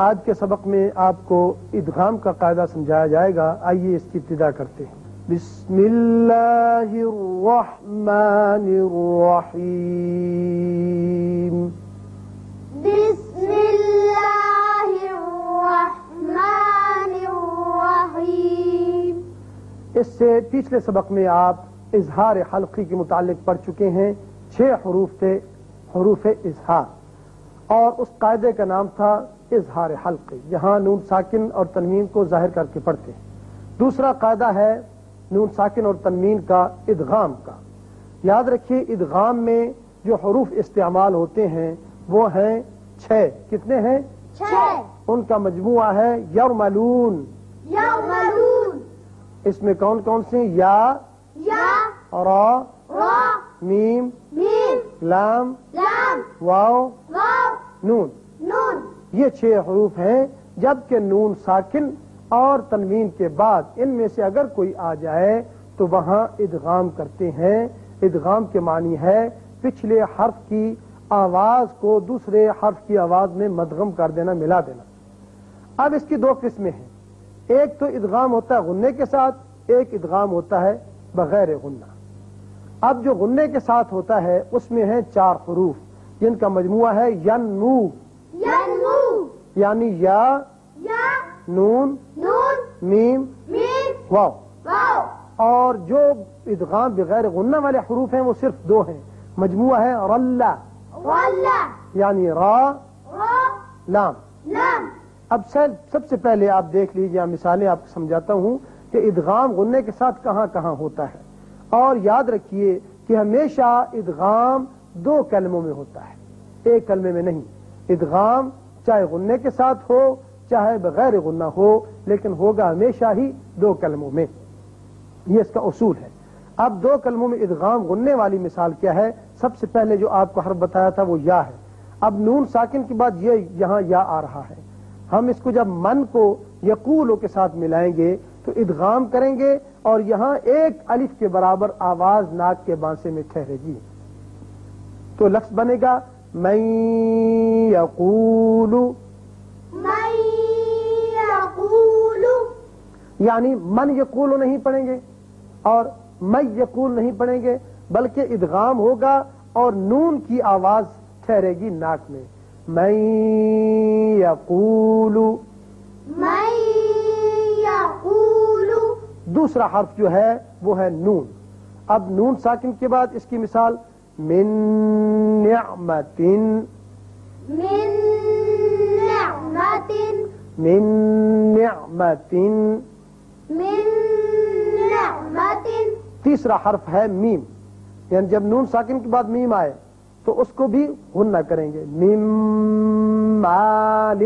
آج کے سبق میں آپ کو ادغام کا قاعدہ سمجھایا جائے گا. آئیے اس کی ابتدا کرتے ہیں. بسم اللہ الرحمن الرحیم. بسم اللہ الرحمن الرحیم. اس سے پچھلے سبق میں آپ اظہار حلقی کے متعلق پڑھ چکے ہیں. 6 حروف تھے حروف اظہار، اور اس قاعدے کا نام تھا اظہار حلقی، جہاں نون ساکن اور تنوین کو ظاہر کر کے پڑھتے ہیں. دوسرا قاعدہ ہے نون ساکن اور تنوین کا ادغام کا. یاد رکھیے ادغام میں جو حروف استعمال ہوتے ہیں وہ ہیں 6. کتنے ہیں؟ 6. ان کا مجموعہ ہے یرملون. یرملون. اس میں کون کون سے؟ یا، را، میم، لام، واو، نون. یہ 6 حروف ہیں. جبکہ نون ساکن اور تنوین کے بعد ان میں سے اگر کوئی آ جائے تو وہاں ادغام کرتے ہیں. ادغام کے معنی ہے پچھلے حرف کی آواز کو دوسرے حرف کی آواز میں مدغم کر دینا، ملا دینا. اب اس کی 2 قسمیں ہیں. ایک تو ادغام ہوتا ہے غنے کے ساتھ، ایک ادغام ہوتا ہے بغیر غنہ. اب جو غنے کے ساتھ ہوتا ہے اس میں ہیں 4 حروف جن کا مجموعہ ہے ینمو. یعنی یا، نون، میم، واو. اور جو ادغام بغیر غنہ والے حروف ہیں وہ صرف 2 ہیں. مجموعہ ہے رلا، یعنی را، لام. اب سب سے پہلے آپ دیکھ لیجیے، مثالیں آپ کو سمجھاتا ہوں کہ ادغام غنے کے ساتھ کہاں کہاں ہوتا ہے. اور یاد رکھیے کہ ہمیشہ ادغام 2 کلموں میں ہوتا ہے، ایک کلمے میں نہیں. ادغام چاہے غنے کے ساتھ ہو چاہے بغیر غنہ ہو، لیکن ہوگا ہمیشہ ہی 2 کلموں میں. یہ اس کا اصول ہے. اب 2 کلموں میں ادغام غننے والی مثال کیا ہے؟ سب سے پہلے جو آپ کو حرف بتایا تھا وہ یا ہے. اب نون ساکن کے بعد یہ یہاں یا آ رہا ہے. ہم اس کو جب من کو یقولو کے ساتھ ملائیں گے تو ادغام کریں گے اور یہاں 1 الف کے برابر آواز ناک کے بانسے میں ٹھہرے گی. تو لفظ بنے گا من یقول. یعنی من یقول نہیں پڑھیں گے اور من یقول نہیں پڑھیں گے، بلکہ ادغام ہوگا اور نون کی آواز ٹھہرے گی ناک میں. من یقول. دوسرا حرف جو ہے وہ ہے نون. اب نون ساکن کے بعد اس کی مثال من نعمت. تیسرا حرف ہے میم. یعنی جب نون ساکن کے بعد میم آئے تو اس کو بھی غنہ کریں گے. میم مال.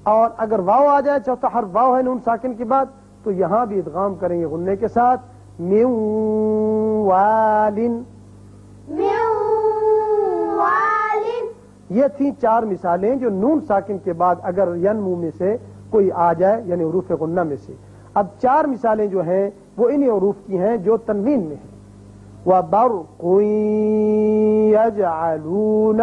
اور اگر واو آ جائے، چوتھا حرف واو ہے نون ساکن کے بعد، تو یہاں بھی ادغام کریں گے غنے کے ساتھ. من وال. یہ تھی 4 مثالیں جو نون ساکن کے بعد اگر ینمو میں سے کوئی آ جائے، یعنی حروف غنہ میں سے. اب 4 مثالیں جو ہیں وہ انہی حروف کی ہیں جو تنوین میں ہیں. وَبَرْقٌ يَجْعَلُونَ.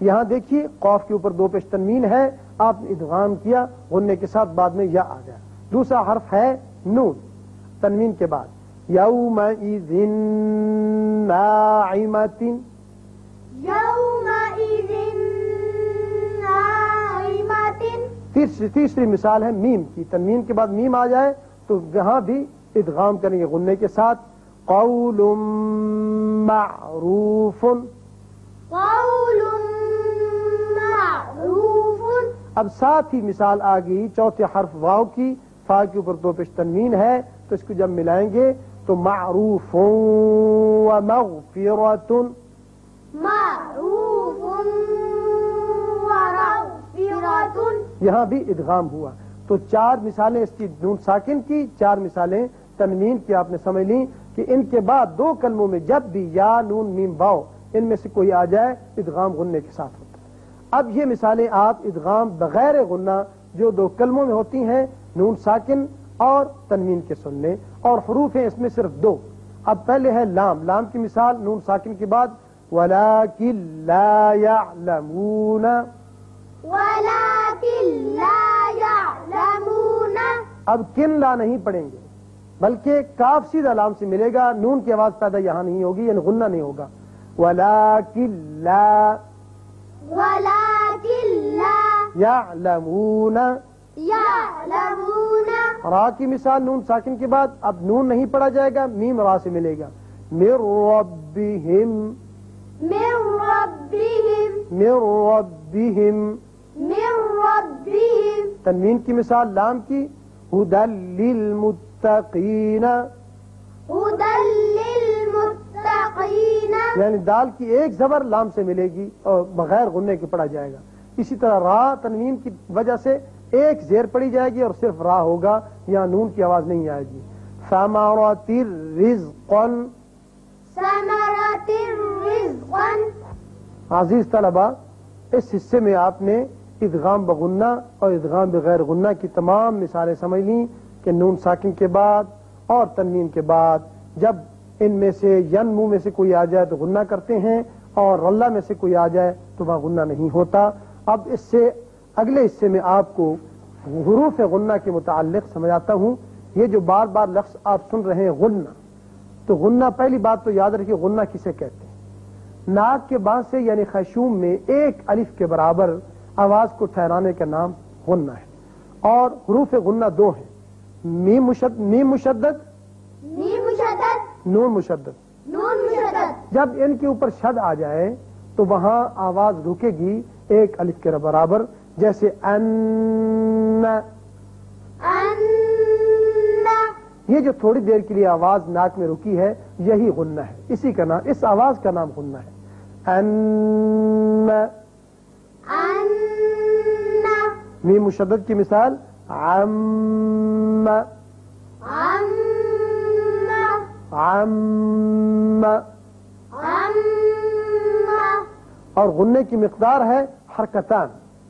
یہاں دیکھیے قاف کے اوپر 2 پیش تنوین ہے، آپ نے ادغام کیا غنے کے ساتھ، بعد میں یا آ گیا. دوسرا حرف ہے نون تنوین کے بعد. یومئذ ناعمۃ. تیسری مثال ہے میم کی. تنوین کے بعد میم آ جائے تو یہاں بھی ادغام کریں گے غنے کے ساتھ. قول معروف. اب ساتھ ہی مثال آ گئی چوتھے حرف واو کی. فا کے اوپر 2 پیش تنوین ہے تو اس کو جب ملائیں گے تو معروف ومغفرۃ. یہاں بھی ادغام ہوا. تو 4 مثالیں اس کی نون ساکن کی، 4 مثالیں تنوین کی آپ نے سمجھ لی کہ ان کے بعد 2 کلموں میں جب بھی یا، نون، میم، واو ان میں سے کوئی آ جائے ادغام غنے کے ساتھ ہوتا ہے. اب یہ مثالیں آپ ادغام بغیر غنہ جو 2 کلموں میں ہوتی ہیں نون ساکن اور تنوین کے سن لیں، اور حروف ہیں اس میں صرف 2. اب پہلے ہے لام، لام کی مثال نون ساکن کے بعد وَلَٰكِن لَا يَعْلَمُونَ، ولكن لا يعلمون. اب کن لا نہیں پڑھیں گے بلکہ کاف سیدھا لام سے ملے گا، نون کی آواز پیدا یہاں نہیں ہوگی، یعنی غنہ نہیں ہوگا. وَلَٰكِن لَا ولكن لا يَعْلَمُونَ. يعلمون. را کی مثال نون ساکن کے بعد اب نون نہیں پڑھا جائے گا، میم را سے ملے گا. مِن رَبِّهِمْ، من ربهم. مِن رَبِّهِمْ. من ربهم. تنوین کی مثال لام کی هُدًى لِّلْمُتَّقِينَ، هدى للمتقين. یعنی دال کی ایک زبر لام سے ملے گی اور بغیر غننے کے پڑھا جائے گا. اسی طرح را تنوین کی وجہ سے ایک زیر پڑی جائے گی اور صرف را ہوگا، یہاں نون کی آواز نہیں آئے گی. ثمرات رزقا. ثمرة رزقا. عزیز طلبہ، اس حصے میں آپ نے ادغام بغنہ اور ادغام بغیر غنہ کی تمام مثالیں سمجھ لیں کہ نون ساکن کے بعد اور تنوین کے بعد جب ان میں سے ین منہ میں سے کوئی آ جائے تو غنہ کرتے ہیں اور رلہ میں سے کوئی آ جائے تو وہاں غنہ نہیں ہوتا. اب اس سے اگلے حصے میں آپ کو حروف غنہ کے متعلق سمجھاتا ہوں. یہ جو بار بار لفظ آپ سن رہے ہیں غنہ، تو غنہ پہلی بات تو یاد رکھیے غنہ کسے کہتے ہیں. ناک کے بانس سے یعنی خیشوم میں ایک الف کے برابر آواز کو ٹھہرانے کا نام غنہ ہے. اور حروف غنہ دو ہیں، میم مشدد، ميم مشدد. نون مشدد. نون مشدد. جب ان کے اوپر شد آ جائے تو وہاں آواز رکے گی ایک الف کے برابر، جیسے ان. أن. یہ جو تھوڑی دیر کے لیے آواز ناک میں رکی ہے یہی غنہ ہے، اسی کا نام، اس آواز کا نام غنہ ہے. ان. أن. میم مشدد کی مثال عم. عم. عم. عم. اور غنے کی مقدار ہے حرکتان،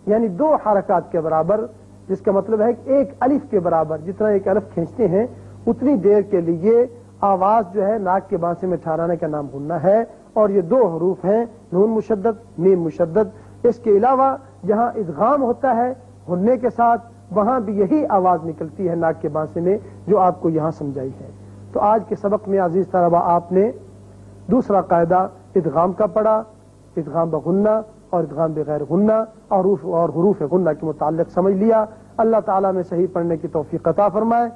یعنی دو حرکات کے برابر، جس کا مطلب ہے کہ ایک الف کے برابر. جتنا ایک الف کھینچتے ہیں اتنی دیر کے لیے آواز جو ہے ناک کے بانسے میں ٹھہرانے کا نام غنہ ہے. اور یہ دو حروف ہیں، نون مشدد، میم مشدد. اس کے علاوہ جہاں ادغام ہوتا ہے غنے کے ساتھ وہاں بھی یہی آواز نکلتی ہے ناک کے بانسے میں جو آپ کو یہاں سمجھائی ہے. تو آج کے سبق میں عزیز طلبہ آپ نے دوسرا قاعدہ ادغام کا پڑھا، ادغام بغنہ اور ادغام بغیر غنہ اور حروف غنہ کے متعلق سمجھ لیا. اللہ تعالیٰ میں صحیح پڑھنے کی توفیق عطا فرمائے.